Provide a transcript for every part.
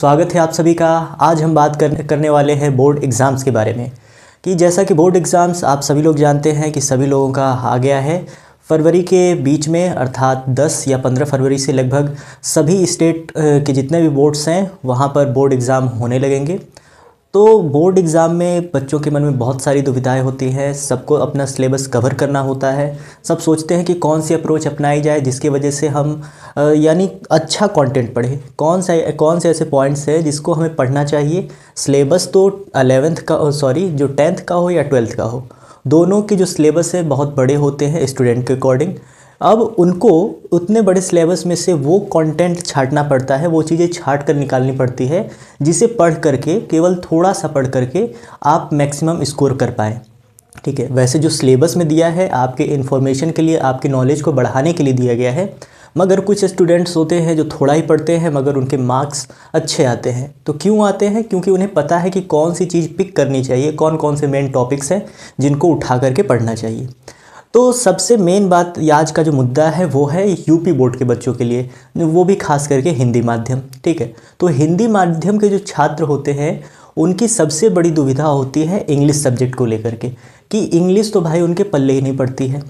स्वागत है आप सभी का। आज हम बात करने वाले हैं बोर्ड एग्ज़ाम्स के बारे में। कि जैसा कि बोर्ड एग्ज़ाम्स आप सभी लोग जानते हैं कि सभी लोगों का आ गया है फरवरी के बीच में, अर्थात 10 या 15 फरवरी से लगभग सभी स्टेट के जितने भी बोर्ड्स हैं वहाँ पर बोर्ड एग्ज़ाम होने लगेंगे। तो बोर्ड एग्ज़ाम में बच्चों के मन में बहुत सारी दुविधाएं होती हैं। सबको अपना सिलेबस कवर करना होता है। सब सोचते हैं कि कौन सी अप्रोच अपनाई जाए जिसकी वजह से हम यानी अच्छा कंटेंट पढ़ें। कौन से ऐसे पॉइंट्स हैं जिसको हमें पढ़ना चाहिए। सिलेबस तो 11th का जो 10th का हो या 12th का हो, दोनों के जो सिलेबस है बहुत बड़े होते हैं स्टूडेंट के अकॉर्डिंग। अब उनको उतने बड़े सिलेबस में से वो कंटेंट छांटना पड़ता है, वो चीज़ें छांट कर निकालनी पड़ती है जिसे पढ़ करके, केवल थोड़ा सा पढ़ करके आप मैक्सिमम स्कोर कर पाएँ। ठीक है, वैसे जो सिलेबस में दिया है आपके इन्फॉर्मेशन के लिए, आपके नॉलेज को बढ़ाने के लिए दिया गया है। मगर कुछ स्टूडेंट्स होते हैं जो थोड़ा ही पढ़ते हैं मगर उनके मार्क्स अच्छे आते हैं। तो क्यों आते हैं? क्योंकि उन्हें पता है कि कौन सी चीज़ पिक करनी चाहिए, कौन कौन से मेन टॉपिक्स हैं जिनको उठा करके पढ़ना चाहिए। तो सबसे मेन बात आज का जो मुद्दा है वो है यूपी बोर्ड के बच्चों के लिए, वो भी खास करके हिंदी माध्यम। ठीक है, तो हिंदी माध्यम के जो छात्र होते हैं उनकी सबसे बड़ी दुविधा होती है इंग्लिश सब्जेक्ट को लेकर के, कि इंग्लिश तो भाई उनके पल्ले ही नहीं पड़ती है।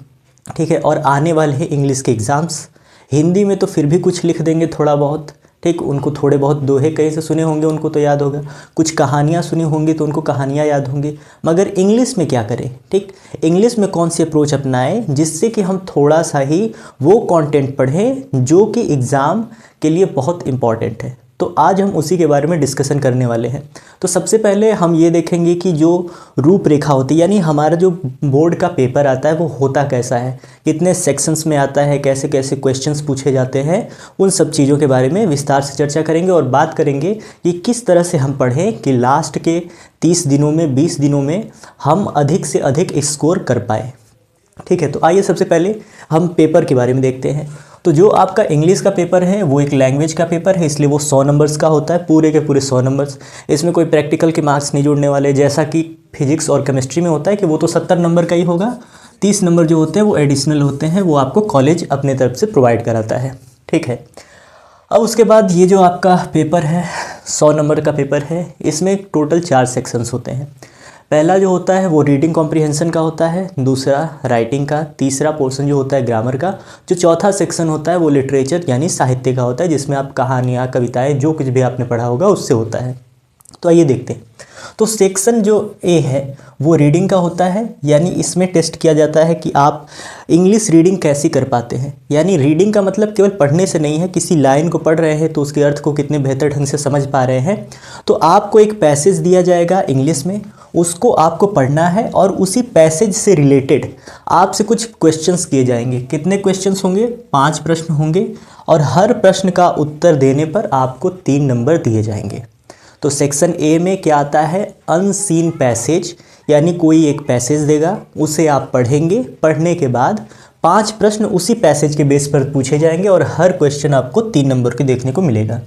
ठीक है, और आने वाले हैं इंग्लिश के एग्ज़ाम्स। हिंदी में तो फिर भी कुछ लिख देंगे थोड़ा बहुत, ठीक, उनको थोड़े बहुत दोहे कहीं से सुने होंगे उनको तो याद होगा, कुछ कहानियाँ सुनी होंगी तो उनको कहानियाँ याद होंगी। मगर इंग्लिश में क्या करें? ठीक, इंग्लिश में कौन सी अप्रोच अपनाएं जिससे कि हम थोड़ा सा ही वो कंटेंट पढ़ें जो कि एग्ज़ाम के लिए बहुत इम्पॉर्टेंट है। तो आज हम उसी के बारे में डिस्कशन करने वाले हैं। तो सबसे पहले हम ये देखेंगे कि जो रूपरेखा होती है, यानी हमारा जो बोर्ड का पेपर आता है वो होता कैसा है, कितने सेक्शंस में आता है, कैसे कैसे क्वेश्चंस पूछे जाते हैं, उन सब चीज़ों के बारे में विस्तार से चर्चा करेंगे और बात करेंगे कि किस तरह से हम पढ़ें कि लास्ट के 30 दिनों में, 20 दिनों में हम अधिक से अधिक स्कोर कर पाए। ठीक है, तो आइए सबसे पहले हम पेपर के बारे में देखते हैं। तो जो आपका इंग्लिश का पेपर है वो एक लैंग्वेज का पेपर है, इसलिए वो 100 नंबर्स का होता है, पूरे के पूरे 100 नंबर्स। इसमें कोई प्रैक्टिकल के मार्क्स नहीं जुड़ने वाले, जैसा कि फिजिक्स और केमिस्ट्री में होता है कि वो तो 70 नंबर का ही होगा। 30 नंबर जो होते हैं वो एडिशनल होते हैं, वो आपको कॉलेज अपने तरफ से प्रोवाइड कराता है। ठीक है, अब उसके बाद ये जो आपका पेपर है 100 नंबर का पेपर है, इसमें टोटल 4 सेक्शंस होते हैं। पहला जो होता है वो रीडिंग कॉम्प्रिहेंशन का होता है, दूसरा राइटिंग का, तीसरा पोर्शन जो होता है ग्रामर का, जो चौथा सेक्शन होता है वो लिटरेचर यानी साहित्य का होता है, जिसमें आप कहानियाँ, कविताएं, जो कुछ भी आपने पढ़ा होगा उससे होता है। तो आइए देखते हैं। तो सेक्शन जो ए है वो रीडिंग का होता है, यानी इसमें टेस्ट किया जाता है कि आप इंग्लिश रीडिंग कैसी कर पाते हैं। यानी रीडिंग का मतलब केवल पढ़ने से नहीं है, किसी लाइन को पढ़ रहे हैं तो उसके अर्थ को कितने बेहतर ढंग से समझ पा रहे हैं। तो आपको एक पैसेज दिया जाएगा इंग्लिश में, उसको आपको पढ़ना है और उसी पैसेज से रिलेटेड आपसे कुछ क्वेश्चंस किए जाएंगे। कितने क्वेश्चंस होंगे? 5 प्रश्न होंगे और हर प्रश्न का उत्तर देने पर आपको 3 नंबर दिए जाएंगे। तो सेक्शन ए में क्या आता है? अनसीन पैसेज, यानी कोई एक पैसेज देगा, उसे आप पढ़ेंगे, पढ़ने के बाद 5 प्रश्न उसी पैसेज के बेस पर पूछे जाएंगे और हर क्वेश्चन आपको 3 नंबर के देखने को मिलेगा।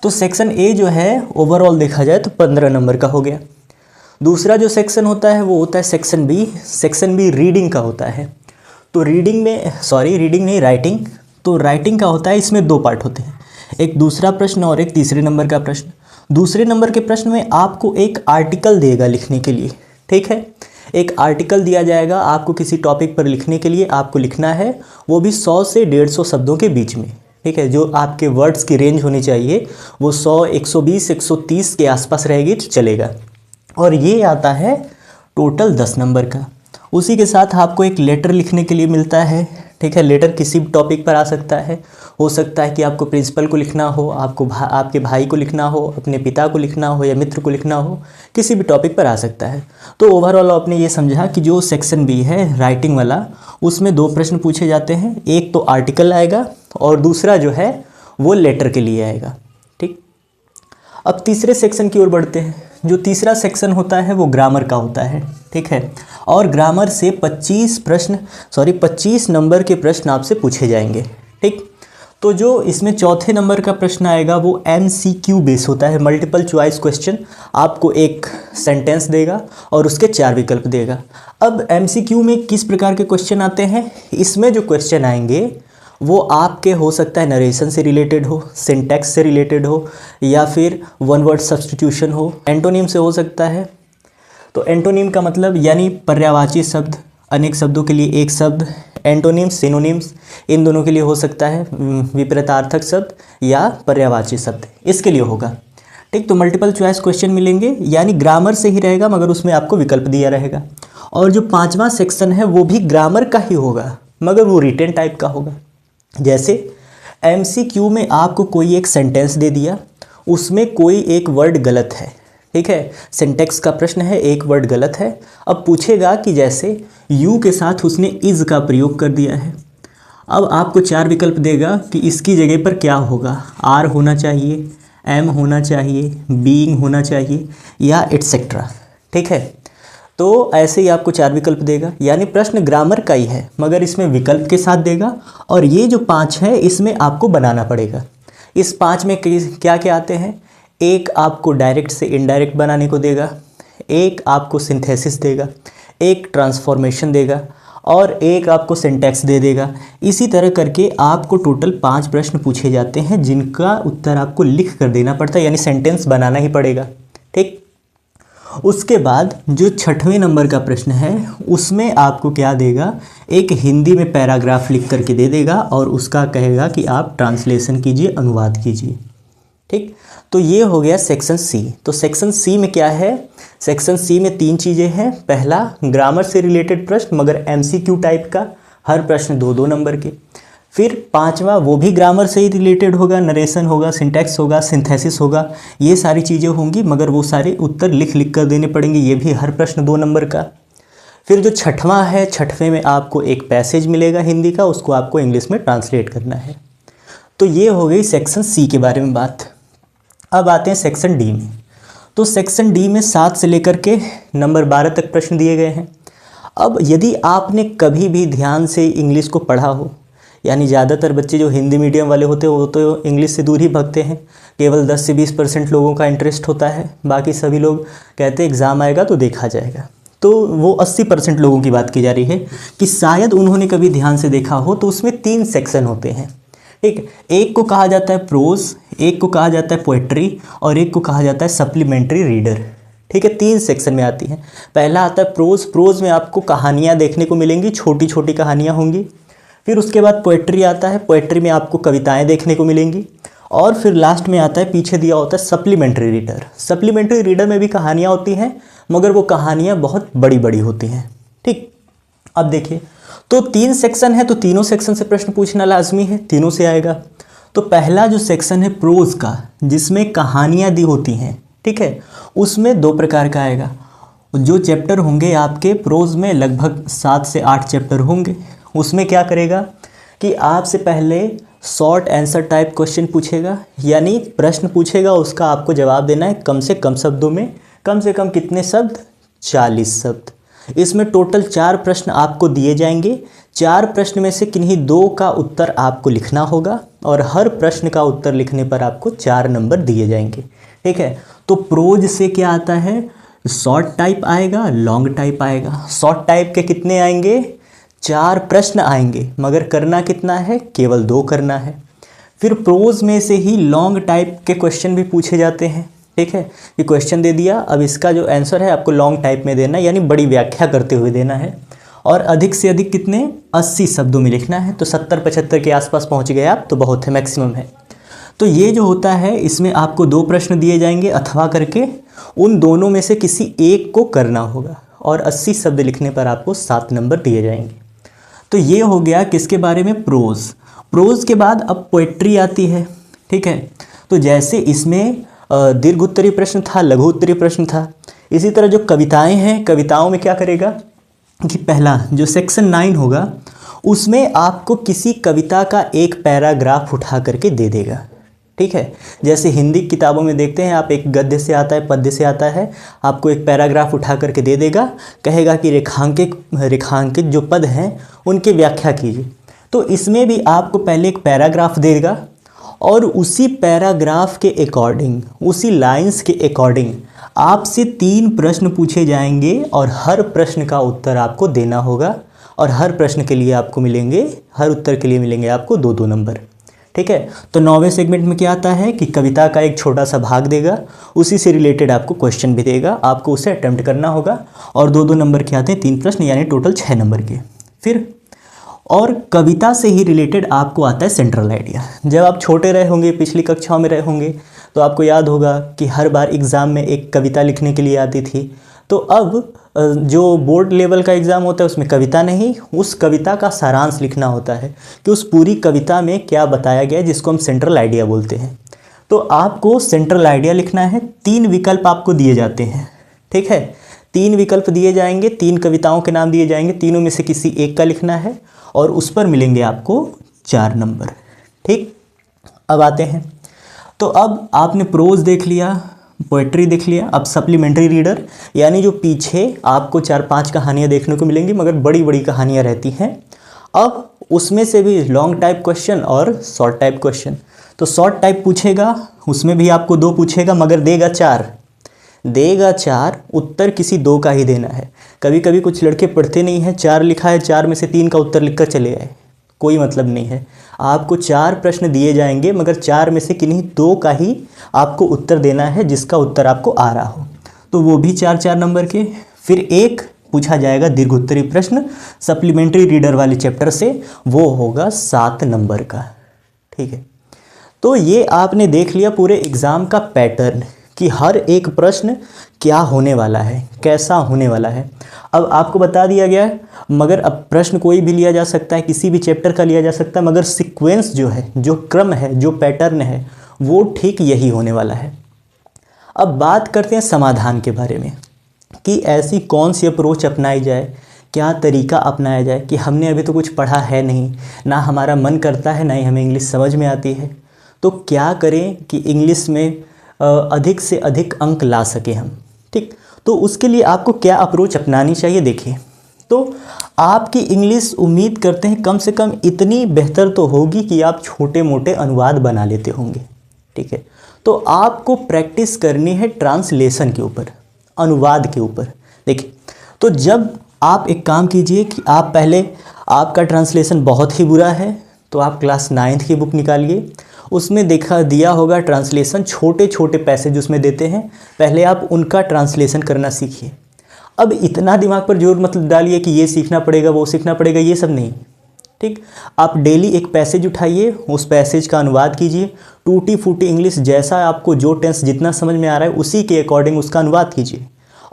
तो सेक्शन ए जो है ओवरऑल देखा जाए तो 15 नंबर का हो गया। दूसरा जो सेक्शन होता है वो होता है section B. Section B reading का होता है। तो राइटिंग। तो राइटिंग का होता है, इसमें 2 पार्ट होते हैं, एक दूसरा प्रश्न और एक तीसरे नंबर का प्रश्न। दूसरे नंबर के प्रश्न में आपको एक आर्टिकल देगा लिखने के लिए। ठीक है, एक आर्टिकल दिया जाएगा आपको किसी टॉपिक पर लिखने के लिए, आपको लिखना है, वो भी 100 से 150 शब्दों के बीच में। ठीक है, जो आपके वर्ड्स की रेंज होनी चाहिए वो 100, 120, 130 के आसपास रहेगी तो चलेगा। और ये आता है टोटल 10 नंबर का। उसी के साथ आपको एक लेटर लिखने के लिए मिलता है। ठीक है, लेटर किसी भी टॉपिक पर आ सकता है, हो सकता है कि आपको प्रिंसिपल को लिखना हो, आपको आपके भाई को लिखना हो, अपने पिता को लिखना हो या मित्र को लिखना हो, किसी भी टॉपिक पर आ सकता है। तो ओवरऑल आपने ये समझा कि जो सेक्शन बी है राइटिंग वाला, उसमें 2 प्रश्न पूछे जाते हैं, एक तो आर्टिकल आएगा और दूसरा जो है वो लेटर के लिए आएगा। ठीक, अब तीसरे सेक्शन की ओर बढ़ते हैं। जो तीसरा सेक्शन होता है वो ग्रामर का होता है। ठीक है, और ग्रामर से 25 नंबर के प्रश्न आपसे पूछे जाएंगे। ठीक, तो जो इसमें चौथे नंबर का प्रश्न आएगा वो MCQ बेस होता है, मल्टीपल चॉइस क्वेश्चन। आपको एक सेंटेंस देगा और उसके 4 विकल्प देगा। अब MCQ में किस प्रकार के क्वेश्चन आते हैं? इसमें जो क्वेश्चन आएंगे वो आपके हो सकता है नरेशन से रिलेटेड हो, सिंटैक्स से रिलेटेड हो, या फिर वन वर्ड सब्स्टिट्यूशन हो, एंटोनिम से हो सकता है। तो एंटोनिम का मतलब यानी पर्यायवाची शब्द, अनेक शब्दों के लिए एक शब्द, एंटोनिम्स सिनोनिम्स इन दोनों के लिए हो सकता है विपरीतार्थक शब्द या पर्यायवाची शब्द, इसके लिए होगा। ठीक, तो मल्टीपल चॉइस क्वेश्चन मिलेंगे, यानी ग्रामर से ही रहेगा मगर उसमें आपको विकल्प दिया रहेगा। और जो 5वां सेक्शन है वो भी ग्रामर का ही होगा मगर वो रिटन टाइप का होगा। जैसे एमसीक्यू में आपको कोई एक सेंटेंस दे दिया, उसमें कोई एक वर्ड गलत है, ठीक है, सिंटैक्स का प्रश्न है, एक वर्ड गलत है। अब पूछेगा कि जैसे यू के साथ उसने इज़ का प्रयोग कर दिया है। अब आपको 4 विकल्प देगा कि इसकी जगह पर क्या होगा, आर होना चाहिए, एम होना चाहिए, बीइंग होना चाहिए या एटसेट्रा। ठीक है, तो ऐसे ही आपको 4 विकल्प देगा, यानी प्रश्न ग्रामर का ही है मगर इसमें विकल्प के साथ देगा। और ये जो 5 है इसमें आपको बनाना पड़ेगा। इस 5 में क्या क्या आते हैं, एक आपको डायरेक्ट से इनडायरेक्ट बनाने को देगा, एक आपको सिंथेसिस देगा, एक ट्रांसफॉर्मेशन देगा और एक आपको सिंटैक्स दे देगा। इसी तरह करके आपको टोटल 5 प्रश्न पूछे जाते हैं जिनका उत्तर आपको लिख कर देना पड़ता है, यानी सेंटेंस बनाना ही पड़ेगा। ठीक, उसके बाद जो 6वें नंबर का प्रश्न है उसमें आपको क्या देगा, एक हिंदी में पैराग्राफ लिख करके दे देगा और उसका कहेगा कि आप ट्रांसलेशन कीजिए, अनुवाद कीजिए। ठीक, तो ये हो गया सेक्शन सी। तो सेक्शन सी में क्या है, सेक्शन सी में 3 चीज़ें हैं। पहला ग्रामर से रिलेटेड प्रश्न मगर एमसीक्यू टाइप का, हर प्रश्न 2-2 नंबर के। फिर 5वां वो भी ग्रामर से ही रिलेटेड होगा, नरेशन होगा, सिंटैक्स होगा, सिंथेसिस होगा, ये सारी चीज़ें होंगी मगर वो सारे उत्तर लिख लिख कर देने पड़ेंगे, ये भी हर प्रश्न 2 नंबर का। फिर जो 6वां है, 6वें में आपको एक पैसेज मिलेगा हिंदी का, उसको आपको इंग्लिश में ट्रांसलेट करना है। तो ये हो गई सेक्शन सी के बारे में बात। अब आते हैं सेक्शन डी में। तो सेक्शन डी में 7 से लेकर के नंबर 12 तक प्रश्न दिए गए हैं। अब यदि आपने कभी भी ध्यान से इंग्लिश को पढ़ा हो, यानी ज़्यादातर बच्चे जो हिंदी मीडियम वाले होते हैं वो तो इंग्लिश से दूर ही भागते हैं, केवल 10 से 20% लोगों का इंटरेस्ट होता है, बाकी सभी लोग कहते हैं एग्ज़ाम आएगा तो देखा जाएगा। तो वो 80% लोगों की बात की जा रही है कि शायद उन्होंने कभी ध्यान से देखा हो। तो उसमें 3 सेक्शन होते हैं। ठीक, एक को कहा जाता है प्रोज, एक को कहा जाता है पोएट्री और एक को कहा जाता है सप्लीमेंट्री रीडर। ठीक है, 3 सेक्शन में आती हैं। पहला आता है प्रोज। प्रोज में आपको कहानियाँ देखने को मिलेंगी, छोटी छोटी कहानियाँ होंगी। फिर उसके बाद पोएट्री आता है, पोएट्री में आपको कविताएं देखने को मिलेंगी। और फिर लास्ट में आता है, पीछे दिया होता है सप्लीमेंट्री रीडर। सप्लीमेंट्री रीडर में भी कहानियाँ होती हैं मगर वो कहानियाँ बहुत बड़ी बड़ी होती हैं। ठीक, अब देखिए, तो 3 सेक्शन है तो तीनों सेक्शन से प्रश्न पूछना लाजमी है, तीनों से आएगा। तो पहला जो सेक्शन है प्रोज का, जिसमें कहानियाँ दी होती हैं, ठीक है, उसमें 2 प्रकार का आएगा। जो चैप्टर होंगे आपके प्रोज में, लगभग 7 से 8 चैप्टर होंगे। उसमें क्या करेगा कि आपसे पहले शॉर्ट आंसर टाइप क्वेश्चन पूछेगा, यानी प्रश्न पूछेगा, उसका आपको जवाब देना है कम से कम शब्दों में। कम से कम कितने शब्द, 40 शब्द। इसमें टोटल 4 प्रश्न आपको दिए जाएंगे। 4 प्रश्न में से किन्हीं 2 का उत्तर आपको लिखना होगा और हर प्रश्न का उत्तर लिखने पर आपको 4 नंबर दिए जाएंगे। ठीक है, तो प्रोज से क्या आता है, शॉर्ट टाइप आएगा, लॉन्ग टाइप आएगा। शॉर्ट टाइप के कितने आएंगे, 4 प्रश्न आएंगे मगर करना कितना है, केवल 2 करना है। फिर प्रोज में से ही लॉन्ग टाइप के क्वेश्चन भी पूछे जाते हैं। ठीक है, ये क्वेश्चन दे दिया, अब इसका जो आंसर है आपको लॉन्ग टाइप में देना है, यानी बड़ी व्याख्या करते हुए देना है। और अधिक से अधिक कितने, 80 शब्दों में लिखना है। तो 70-75 के आसपास पहुंच गए आप तो बहुत है, मैक्सिमम है। तो ये जो होता है इसमें आपको 2 प्रश्न दिए जाएंगे अथवा करके उन दोनों में से किसी एक को करना होगा और 80 शब्द लिखने पर आपको 7 नंबर दिए जाएंगे। तो ये हो गया किसके बारे में, प्रोज। प्रोज के बाद अब पोएट्री आती है। ठीक है, तो जैसे इसमें दीर्घ उत्तरीय प्रश्न था, लघु उत्तरीय प्रश्न था, इसी तरह जो कविताएं हैं, कविताओं में क्या करेगा कि पहला जो सेक्शन 9 होगा उसमें आपको किसी कविता का एक पैराग्राफ उठा करके दे देगा। ठीक है, जैसे हिंदी किताबों में देखते हैं आप, एक गद्य से आता है, पद्य से आता है, आपको एक पैराग्राफ उठा करके दे देगा, कहेगा कि रेखांकित जो पद हैं उनकी व्याख्या कीजिए। तो इसमें भी आपको पहले एक पैराग्राफ देगा और उसी पैराग्राफ के अकॉर्डिंग, उसी लाइंस के अकॉर्डिंग आपसे 3 प्रश्न पूछे जाएंगे और हर प्रश्न का उत्तर आपको देना होगा और हर प्रश्न के लिए आपको मिलेंगे, हर उत्तर के लिए मिलेंगे आपको 2-2 नंबर। ठीक है, तो 9वें सेगमेंट में क्या आता है कि कविता का एक छोटा सा भाग देगा, उसी से रिलेटेड आपको क्वेश्चन भी देगा, आपको उसे अटेम्प्ट करना होगा और 2-2 नंबर के आते हैं 3 प्रश्न, यानी टोटल 6 नंबर के। फिर और कविता से ही रिलेटेड आपको आता है सेंट्रल आइडिया। जब आप छोटे रहे होंगे, पिछली कक्षाओं में रहे होंगे, तो आपको याद होगा कि हर बार एग्ज़ाम में एक कविता लिखने के लिए आती थी। तो अब जो बोर्ड लेवल का एग्ज़ाम होता है उसमें कविता नहीं, उस कविता का सारांश लिखना होता है कि उस पूरी कविता में क्या बताया गया है, जिसको हम सेंट्रल आइडिया बोलते हैं। तो आपको सेंट्रल आइडिया लिखना है। 3 विकल्प आपको दिए जाते हैं। ठीक है, 3 विकल्प दिए जाएंगे, 3 कविताओं के नाम दिए जाएंगे, तीनों में से किसी एक का लिखना है और उस पर मिलेंगे आपको 4 नंबर। ठीक, अब आते हैं, तो अब आपने प्रोज देख लिया, पोएट्री देख लिया, अब सप्लीमेंट्री रीडर, यानी जो पीछे आपको 4-5 कहानियाँ देखने को मिलेंगी मगर बड़ी बड़ी कहानियाँ रहती हैं। अब उसमें से भी लॉन्ग टाइप क्वेश्चन और शॉर्ट टाइप क्वेश्चन। तो शॉर्ट टाइप पूछेगा, उसमें भी आपको 2 पूछेगा मगर देगा 4, उत्तर किसी 2 का ही देना है। कभी कभी कुछ लड़के पढ़ते नहीं हैं, 4 लिखा है, 4 में से 3 का उत्तर लिखकर चले आए, कोई मतलब नहीं है। आपको 4 प्रश्न दिए जाएंगे मगर 4 में से किन्हीं 2 का ही आपको उत्तर देना है, जिसका उत्तर आपको आ रहा हो, तो वो भी 4-4 नंबर के। फिर एक पूछा जाएगा दीर्घोत्तरी प्रश्न सप्लीमेंट्री रीडर वाले चैप्टर से, वो होगा 7 नंबर का। ठीक है, तो ये आपने देख लिया पूरे एग्ज़ाम का पैटर्न कि हर एक प्रश्न क्या होने वाला है, कैसा होने वाला है। अब आपको बता दिया गया है, मगर अब प्रश्न कोई भी लिया जा सकता है, किसी भी चैप्टर का लिया जा सकता है, मगर सीक्वेंस जो है, जो क्रम है, जो पैटर्न है, वो ठीक यही होने वाला है। अब बात करते हैं समाधान के बारे में कि ऐसी कौन सी अप्रोच अपनाई जाए, क्या तरीका अपनाया जाए कि हमने अभी तो कुछ पढ़ा है नहीं, ना हमारा मन करता है, ना ही हमें इंग्लिश समझ में आती है, तो क्या करें कि इंग्लिश में अधिक से अधिक अंक ला सके हम। ठीक, तो उसके लिए आपको क्या अप्रोच अपनानी चाहिए। देखिए, तो आपकी इंग्लिश उम्मीद करते हैं कम से कम इतनी बेहतर तो होगी कि आप छोटे मोटे अनुवाद बना लेते होंगे। ठीक है, तो आपको प्रैक्टिस करनी है ट्रांसलेशन के ऊपर, अनुवाद के ऊपर। देखिए, तो जब आप एक काम कीजिए कि आप पहले, आपका ट्रांसलेशन बहुत ही बुरा है तो आप क्लास 9th की बुक निकालिए, उसमें दिया होगा ट्रांसलेशन, छोटे छोटे पैसेज उसमें देते हैं, पहले आप उनका ट्रांसलेशन करना सीखिए। अब इतना दिमाग पर जोर मत डालिए कि ये सीखना पड़ेगा, वो सीखना पड़ेगा, ये सब नहीं। ठीक, आप डेली एक पैसेज उठाइए, उस पैसेज का अनुवाद कीजिए, टूटी फूटी इंग्लिश, जैसा आपको जो टेंस जितना समझ में आ रहा है उसी के अकॉर्डिंग उसका अनुवाद कीजिए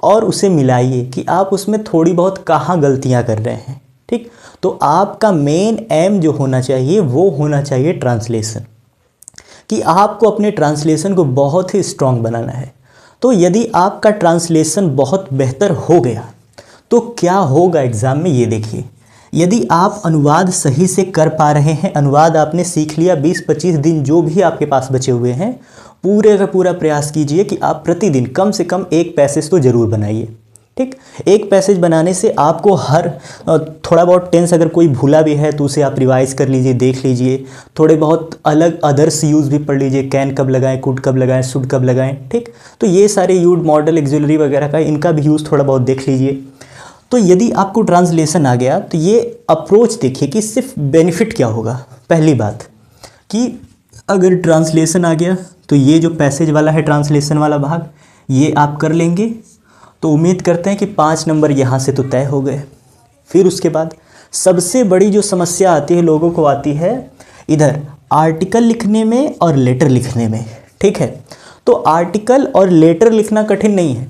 और उसे मिलाइए कि आप उसमें थोड़ी बहुत कहाँ गलतियाँ कर रहे हैं। ठीक, तो आपका मेन एम जो होना चाहिए वो होना चाहिए ट्रांसलेशन, कि आपको अपने ट्रांसलेशन को बहुत ही स्ट्रॉन्ग बनाना है। तो यदि आपका ट्रांसलेशन बहुत बेहतर हो गया तो क्या होगा एग्ज़ाम में, ये देखिए। यदि आप अनुवाद सही से कर पा रहे हैं, अनुवाद आपने सीख लिया, 20-25 दिन जो भी आपके पास बचे हुए हैं, पूरे का पूरा प्रयास कीजिए कि आप प्रतिदिन कम से कम एक पैसेज तो ज़रूर बनाइए। ठीक, एक पैसेज बनाने से आपको हर थोड़ा बहुत टेंस अगर कोई भूला भी है तो उसे आप रिवाइज़ कर लीजिए, देख लीजिए, थोड़े बहुत अलग अदर्स यूज़ भी पढ़ लीजिए, कैन कब लगाएं, कुड कब लगाएं, शुड कब लगाएं। ठीक, तो ये सारे यूड, मॉडल, एक्सिलरी वगैरह का, इनका भी यूज़ थोड़ा बहुत देख लीजिए। तो यदि आपको ट्रांसलेशन आ गया तो ये अप्रोच देखिए कि सिर्फ बेनिफिट क्या होगा। पहली बात कि अगर ट्रांसलेशन आ गया तो ये जो पैसेज वाला है, ट्रांसलेशन वाला भाग, ये आप कर लेंगे तो उम्मीद करते हैं कि 5 नंबर यहाँ से तो तय हो गए। फिर उसके बाद सबसे बड़ी जो समस्या आती है लोगों को, आती है इधर आर्टिकल लिखने में और लेटर लिखने में। ठीक है, तो आर्टिकल और लेटर लिखना कठिन नहीं है,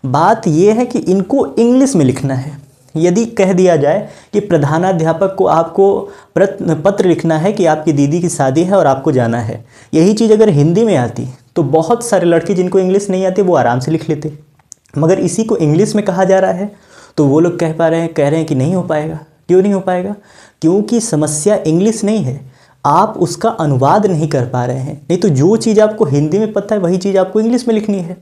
बात यह है कि इनको इंग्लिश में लिखना है। यदि कह दिया जाए कि प्रधानाध्यापक को आपको पत्र लिखना है कि आपकी दीदी की शादी है और आपको जाना है, यही चीज़ अगर हिंदी में आती तो बहुत सारे लड़के जिनको इंग्लिश नहीं आती वो आराम से लिख लेते, मगर इसी को इंग्लिश में कहा जा रहा है तो वो लोग कह रहे हैं कि नहीं हो पाएगा। क्यों नहीं हो पाएगा? क्योंकि समस्या इंग्लिश नहीं है, आप उसका अनुवाद नहीं कर पा रहे हैं। नहीं तो जो चीज़ आपको हिंदी में पता है वही चीज़ आपको इंग्लिश में लिखनी है।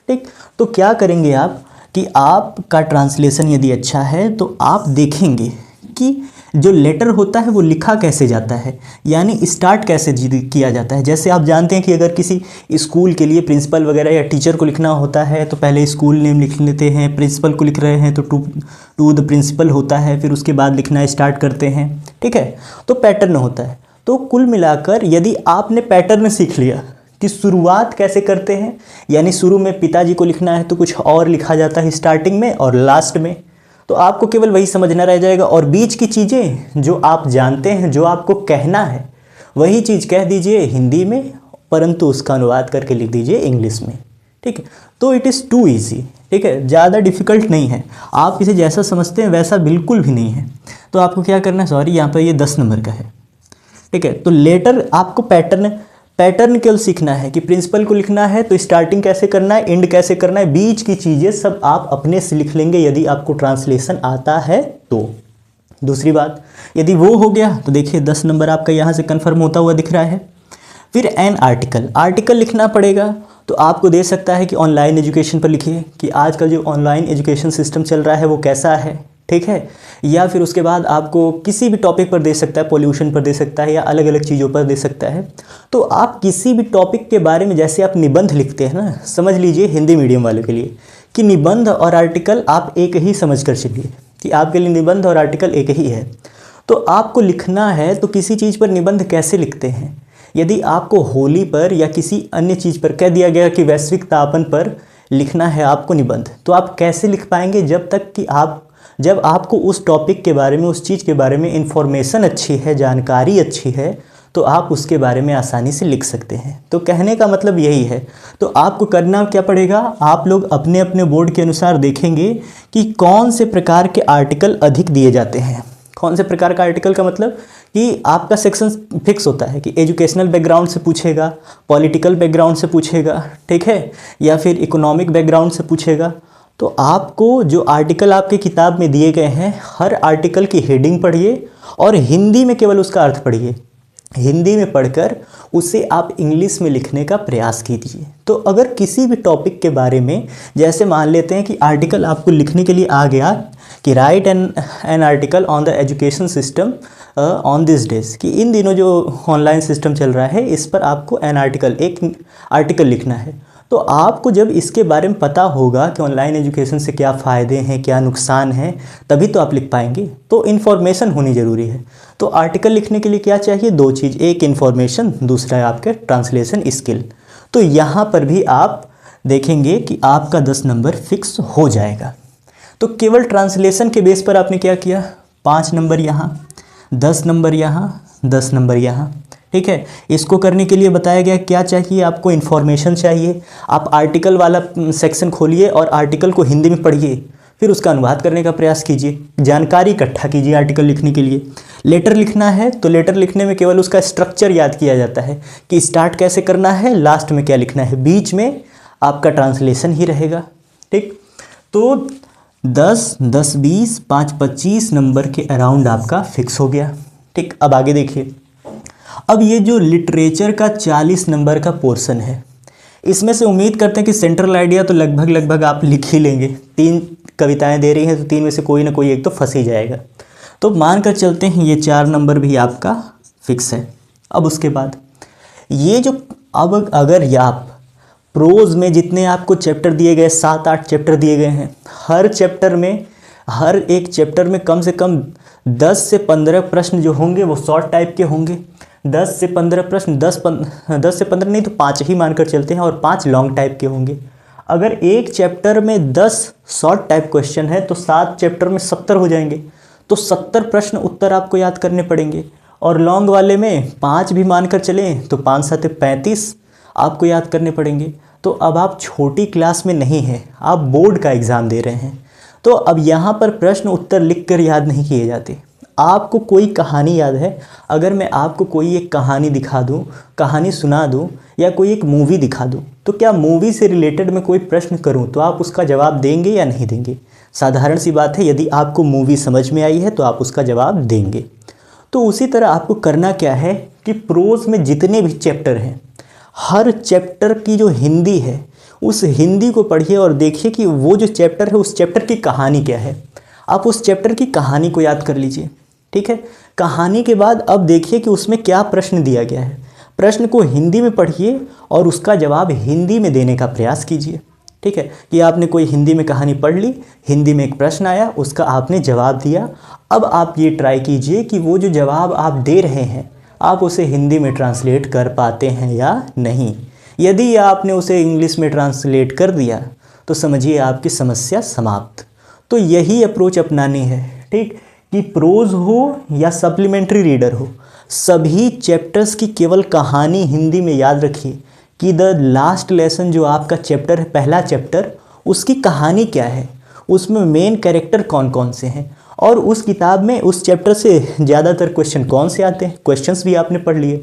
ठीक, तो क्या करेंगे आप कि आपका ट्रांसलेशन यदि अच्छा है तो आप देखेंगे कि जो लेटर होता है वो लिखा कैसे जाता है, यानी स्टार्ट कैसे किया जाता है। जैसे आप जानते हैं कि अगर किसी स्कूल के लिए प्रिंसिपल वगैरह या टीचर को लिखना होता है तो पहले स्कूल नेम लिख लेते हैं, प्रिंसिपल को लिख रहे हैं तो टू द प्रिंसिपल होता है, फिर उसके बाद लिखना स्टार्ट करते हैं, ठीक है। तो पैटर्न होता है। तो कुल मिलाकर यदि आपने पैटर्न सीख लिया कि शुरुआत कैसे करते हैं, यानी शुरू में पिताजी को लिखना है तो कुछ और लिखा जाता है स्टार्टिंग में और लास्ट में, तो आपको केवल वही समझना रह जाएगा। और बीच की चीज़ें जो आप जानते हैं, जो आपको कहना है, वही चीज़ कह दीजिए हिंदी में, परंतु उसका अनुवाद करके लिख दीजिए इंग्लिश में, ठीक है। तो इट इज़ टू ईजी, ठीक है, ज़्यादा डिफ़िकल्ट नहीं है। आप इसे जैसा समझते हैं वैसा बिल्कुल भी नहीं है। तो आपको क्या करना है, सॉरी यहाँ पर ये 10 नंबर का है, ठीक है। तो लेटर आपको पैटर्न केवल सीखना है कि प्रिंसिपल को लिखना है तो स्टार्टिंग कैसे करना है, एंड कैसे करना है, बीच की चीज़ें सब आप अपने से लिख लेंगे यदि आपको ट्रांसलेशन आता है तो। दूसरी बात, यदि वो हो गया तो देखिए 10 नंबर आपका यहाँ से कंफर्म होता हुआ दिख रहा है। फिर एन आर्टिकल लिखना पड़ेगा। तो आपको दे सकता है कि ऑनलाइन एजुकेशन पर लिखिए कि आजकल जो ऑनलाइन एजुकेशन सिस्टम चल रहा है वो कैसा है, ठीक है। या फिर उसके बाद आपको किसी भी टॉपिक पर दे सकता है, पॉल्यूशन पर दे सकता है या अलग अलग चीज़ों पर दे सकता है। तो आप किसी भी टॉपिक के बारे में, जैसे आप निबंध लिखते हैं ना, समझ लीजिए हिंदी मीडियम वालों के लिए कि निबंध और आर्टिकल आप एक ही समझ कर चलिए कि आपके लिए निबंध और आर्टिकल एक ही है। तो आपको लिखना है तो किसी चीज़ पर निबंध कैसे लिखते हैं। यदि आपको होली पर या किसी अन्य चीज़ पर कह दिया गया कि वैश्विक तापन पर लिखना है आपको निबंध, तो आप कैसे लिख पाएंगे जब आपको उस टॉपिक के बारे में, उस चीज़ के बारे में इंफॉर्मेशन अच्छी है, जानकारी अच्छी है, तो आप उसके बारे में आसानी से लिख सकते हैं। तो कहने का मतलब यही है। तो आपको करना क्या पड़ेगा, आप लोग अपने अपने बोर्ड के अनुसार देखेंगे कि कौन से प्रकार के आर्टिकल अधिक दिए जाते हैं। कौन से प्रकार का आर्टिकल का मतलब कि आपका सेक्शन फिक्स होता है कि एजुकेशनल बैकग्राउंड से पूछेगा, पॉलिटिकल बैकग्राउंड से पूछेगा, ठीक है, या फिर इकोनॉमिक बैकग्राउंड से पूछेगा। तो आपको जो आर्टिकल आपके किताब में दिए गए हैं, हर आर्टिकल की हेडिंग पढ़िए और हिंदी में केवल उसका अर्थ पढ़िए। हिंदी में पढ़कर उसे आप इंग्लिश में लिखने का प्रयास कीजिए। तो अगर किसी भी टॉपिक के बारे में, जैसे मान लेते हैं कि आर्टिकल आपको लिखने के लिए आ गया कि right an article on the education system on this days, कि इन दिनों जो ऑनलाइन सिस्टम चल रहा है इस पर आपको एक आर्टिकल लिखना है। तो आपको जब इसके बारे में पता होगा कि ऑनलाइन एजुकेशन से क्या फ़ायदे हैं, क्या नुकसान हैं, तभी तो आप लिख पाएंगे। तो इन्फॉर्मेशन होनी ज़रूरी है। तो आर्टिकल लिखने के लिए क्या चाहिए, 2 चीज़, एक इन्फॉर्मेशन, दूसरा है आपके ट्रांसलेशन स्किल। तो यहाँ पर भी आप देखेंगे कि आपका 10 नंबर फिक्स हो जाएगा। तो केवल ट्रांसलेशन के बेस पर आपने क्या किया, 5 नंबर यहाँ, 10 नंबर यहाँ, 10 नंबर यहाँ, ठीक है। इसको करने के लिए बताया गया क्या चाहिए, आपको इन्फॉर्मेशन चाहिए। आप आर्टिकल वाला सेक्शन खोलिए और आर्टिकल को हिंदी में पढ़िए, फिर उसका अनुवाद करने का प्रयास कीजिए, जानकारी इकट्ठा कीजिए आर्टिकल लिखने के लिए। लेटर लिखना है तो लेटर लिखने में केवल उसका स्ट्रक्चर याद किया जाता है कि स्टार्ट कैसे करना है, लास्ट में क्या लिखना है, बीच में आपका ट्रांसलेशन ही रहेगा, ठीक। तो 10, 10, 20, 5, 25 नंबर के अराउंड आपका फिक्स हो गया, ठीक। अब आगे देखिए। अब ये जो लिटरेचर का 40 नंबर का पोर्शन है, इसमें से उम्मीद करते हैं कि सेंट्रल आइडिया तो लगभग आप लिख ही लेंगे। 3 कविताएं दे रही हैं तो 3 में से कोई ना कोई एक तो फंस ही जाएगा। तो मानकर चलते हैं ये 4 नंबर भी आपका फिक्स है। अब उसके बाद ये जो, अब अगर आप प्रोज में जितने आपको चैप्टर दिए गए, 7-8 चैप्टर दिए गए हैं, हर एक चैप्टर में कम से कम 10 से 15 प्रश्न जो होंगे वो शॉर्ट टाइप के होंगे। 10 से 15 प्रश्न, 10 से 15 नहीं तो 5 ही मानकर चलते हैं, और 5 लॉन्ग टाइप के होंगे। अगर एक चैप्टर में 10 शॉर्ट टाइप क्वेश्चन है तो 7 चैप्टर में 70 हो जाएंगे। तो 70 प्रश्न उत्तर आपको याद करने पड़ेंगे। और लॉन्ग वाले में 5 भी मानकर चलें तो 5 7 35 आपको याद करने पड़ेंगे। तो अब आप छोटी क्लास में नहीं हैं, आप बोर्ड का एग्ज़ाम दे रहे हैं। तो अब यहाँ पर प्रश्न उत्तर लिखकर याद नहीं किए जाते। आपको कोई कहानी याद है, अगर मैं आपको कोई एक कहानी दिखा दूं, कहानी सुना दूं, या कोई एक मूवी दिखा दूं, तो क्या मूवी से रिलेटेड मैं कोई प्रश्न करूं तो आप उसका जवाब देंगे या नहीं देंगे? साधारण सी बात है, यदि आपको मूवी समझ में आई है तो आप उसका जवाब देंगे। तो उसी तरह आपको करना क्या है कि प्रोज में जितने भी चैप्टर हैं, हर चैप्टर की जो हिंदी है उस हिंदी को पढ़िए और देखिए कि वो जो चैप्टर है उस चैप्टर की कहानी क्या है। आप उस चैप्टर की कहानी को याद कर लीजिए। ठीक है। कहानी के बाद अब देखिए कि उसमें क्या प्रश्न दिया गया है। प्रश्न को हिंदी में पढ़िए और उसका जवाब हिंदी में देने का प्रयास कीजिए। ठीक है कि आपने कोई हिंदी में कहानी पढ़ ली, हिंदी में एक प्रश्न आया, उसका आपने जवाब दिया। अब आप ये ट्राई कीजिए कि वो जो जवाब आप दे रहे हैं आप उसे हिंदी में ट्रांसलेट कर पाते हैं या नहीं। यदि आपने उसे इंग्लिश में ट्रांसलेट कर दिया तो समझिए आपकी समस्या समाप्त। तो यही अप्रोच अपनानी है, ठीक, कि प्रोज हो या सप्लीमेंट्री रीडर हो, सभी चैप्टर्स की केवल कहानी हिंदी में याद रखिए कि द लास्ट लेसन जो आपका चैप्टर है, पहला चैप्टर, उसकी कहानी क्या है, उसमें मेन कैरेक्टर कौन कौन से हैं और उस किताब में उस चैप्टर से ज़्यादातर क्वेश्चन कौन से आते हैं, क्वेश्चंस भी आपने पढ़ लिए।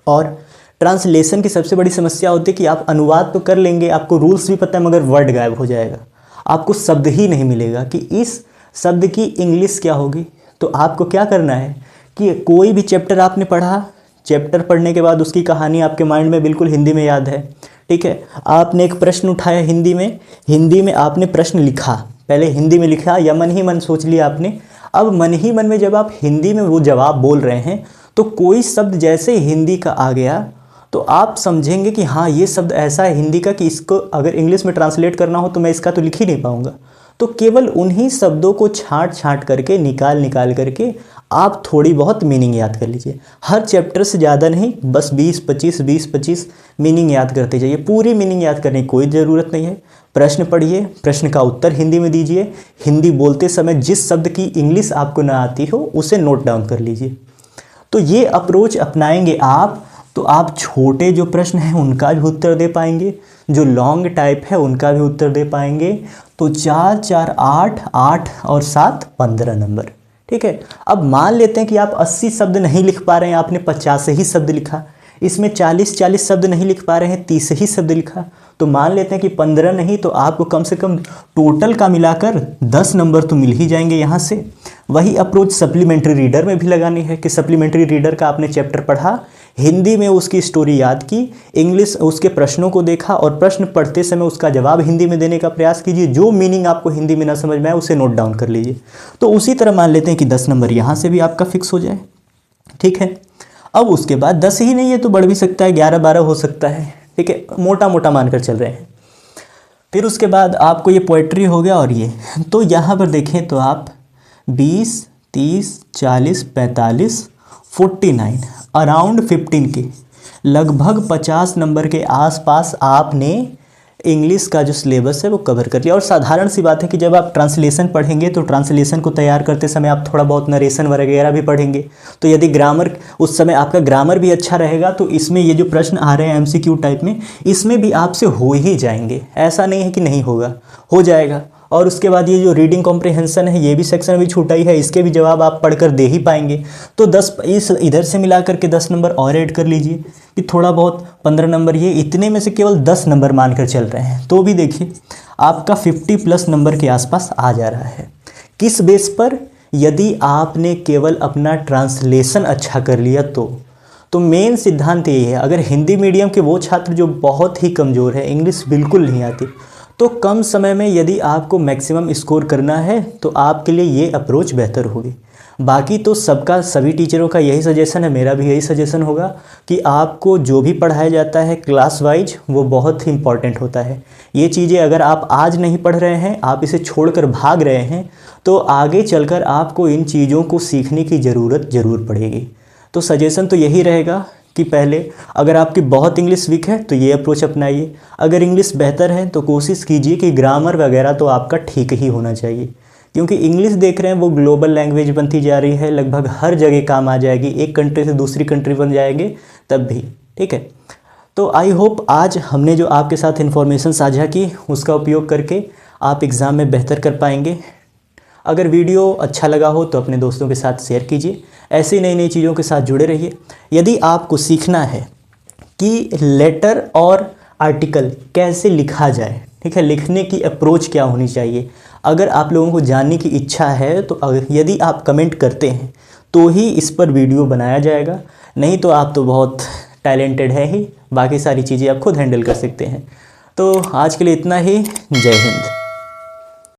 और ट्रांसलेशन की सबसे बड़ी समस्या होती है कि आप अनुवाद तो कर लेंगे, आपको रूल्स भी पता है, मगर वर्ड गायब हो जाएगा, आपको शब्द ही नहीं मिलेगा कि इस शब्द की इंग्लिश क्या होगी। तो आपको क्या करना है कि कोई भी चैप्टर आपने पढ़ा, चैप्टर पढ़ने के बाद उसकी कहानी आपके माइंड में बिल्कुल हिंदी में याद है, ठीक है। आपने एक प्रश्न उठाया हिंदी में आपने प्रश्न लिखा, पहले हिंदी में लिखा या मन ही मन सोच लिया आपने। अब मन ही मन में जब आप हिंदी में वो जवाब बोल रहे हैं तो कोई शब्द जैसे हिंदी का आ गया तो आप समझेंगे कि हाँ ये शब्द ऐसा है हिंदी का कि इसको अगर इंग्लिश में ट्रांसलेट करना हो तो मैं इसका तो लिख ही नहीं पाऊँगा। तो केवल उन्हीं शब्दों को छांट करके निकाल करके आप थोड़ी बहुत मीनिंग याद कर लीजिए। हर चैप्टर से ज़्यादा नहीं, बस 20-25 मीनिंग याद करते जाइए। पूरी मीनिंग याद करने की कोई ज़रूरत नहीं है। प्रश्न पढ़िए, प्रश्न का उत्तर हिंदी में दीजिए। हिंदी बोलते समय जिस शब्द की इंग्लिश आपको ना आती हो उसे नोट डाउन कर लीजिए। तो ये अप्रोच अपनाएंगे आप तो आप छोटे जो प्रश्न हैं उनका भी उत्तर दे पाएंगे, जो लॉन्ग टाइप है उनका भी उत्तर दे पाएंगे। तो 4 4 8 8 और 7 15 नंबर, ठीक है। अब मान लेते हैं कि आप 80 शब्द नहीं लिख पा रहे हैं, आपने 50 ही शब्द लिखा, इसमें 40 शब्द नहीं लिख पा रहे हैं, 30 ही शब्द लिखा, तो मान लेते हैं कि 15 नहीं तो आपको कम से कम टोटल का मिलाकर 10 नंबर तो मिल ही जाएंगे यहाँ से। वही अप्रोच सप्लीमेंट्री रीडर में भी लगानी है कि सप्लीमेंट्री रीडर का आपने चैप्टर पढ़ा, हिंदी में उसकी स्टोरी याद की, इंग्लिश उसके प्रश्नों को देखा और प्रश्न पढ़ते समय उसका जवाब हिंदी में देने का प्रयास कीजिए। जो मीनिंग आपको हिंदी में ना समझ में आए उसे नोट डाउन कर लीजिए। तो उसी तरह मान लेते हैं कि 10 नंबर यहाँ से भी आपका फिक्स हो जाए, ठीक है। अब उसके बाद 10 ही नहीं है तो बढ़ भी सकता है, 11-12 हो सकता है, ठीक है, मोटा मोटा मानकर चल रहे हैं। फिर उसके बाद आपको ये पोएट्री हो गया और ये, तो यहाँ पर देखें तो आप 20, 30, 40, 45, 49 अराउंड 15 के लगभग 50 नंबर के आसपास आपने इंग्लिश का जो सिलेबस है वो कवर कर लिया। और साधारण सी बात है कि जब आप ट्रांसलेशन पढ़ेंगे तो ट्रांसलेशन को तैयार करते समय आप थोड़ा बहुत नरेशन वगैरह भी पढ़ेंगे। तो यदि ग्रामर उस समय आपका ग्रामर भी अच्छा रहेगा तो इसमें ये जो प्रश्न आ रहे हैं एमसीक्यू टाइप में, इसमें भी आपसे हो ही जाएंगे, ऐसा नहीं है कि नहीं होगा, हो जाएगा। और उसके बाद ये जो रीडिंग कॉम्प्रिहेंशन है ये भी सेक्शन अभी छूटा ही है, इसके भी जवाब आप पढ़कर दे ही पाएंगे। तो 10 इस इधर से मिला करके 10 नंबर और ऐड कर लीजिए कि थोड़ा बहुत 15 नंबर, ये इतने में से केवल 10 नंबर मानकर चल रहे हैं। तो भी देखिए आपका 50+ नंबर के आसपास आ जा रहा है। किस बेस पर? यदि आपने केवल अपना ट्रांसलेशन अच्छा कर लिया तो मेन सिद्धांत यही है, अगर हिंदी मीडियम के वो छात्र जो बहुत ही कमज़ोर है, इंग्लिश बिल्कुल नहीं आती, तो कम समय में यदि आपको मैक्सिमम स्कोर करना है तो आपके लिए ये अप्रोच बेहतर होगी। बाकी तो सबका, सभी टीचरों का यही सजेशन है, मेरा भी यही सजेशन होगा कि आपको जो भी पढ़ाया जाता है क्लास वाइज वो बहुत ही इम्पॉर्टेंट होता है। ये चीज़ें अगर आप आज नहीं पढ़ रहे हैं, आप इसे छोड़कर भाग रहे हैं, तो आगे चलकर आपको इन चीज़ों को सीखने की ज़रूरत ज़रूर पड़ेगी। तो सजेशन तो यही रहेगा कि पहले अगर आपकी बहुत इंग्लिश वीक है तो ये अप्रोच अपनाइए, अगर इंग्लिश बेहतर है तो कोशिश कीजिए कि ग्रामर वगैरह तो आपका ठीक ही होना चाहिए, क्योंकि इंग्लिश देख रहे हैं वो ग्लोबल लैंग्वेज बनती जा रही है, लगभग हर जगह काम आ जाएगी, एक कंट्री से दूसरी कंट्री बन जाएंगे तब भी, ठीक है। तो आई होप आज हमने जो आपके साथ इन्फॉर्मेशन साझा की उसका उपयोग करके आप एग्ज़ाम में बेहतर कर पाएंगे। अगर वीडियो अच्छा लगा हो तो अपने दोस्तों के साथ शेयर कीजिए, ऐसी नई नई चीज़ों के साथ जुड़े रहिए। यदि आपको सीखना है कि लेटर और आर्टिकल कैसे लिखा जाए, ठीक है, लिखने की अप्रोच क्या होनी चाहिए, अगर आप लोगों को जानने की इच्छा है तो यदि आप कमेंट करते हैं तो ही इस पर वीडियो बनाया जाएगा, नहीं तो आप तो बहुत टैलेंटेड है ही, बाकी सारी चीज़ें आप खुद हैंडल कर सकते हैं। तो आज के लिए इतना ही, जय हिंद।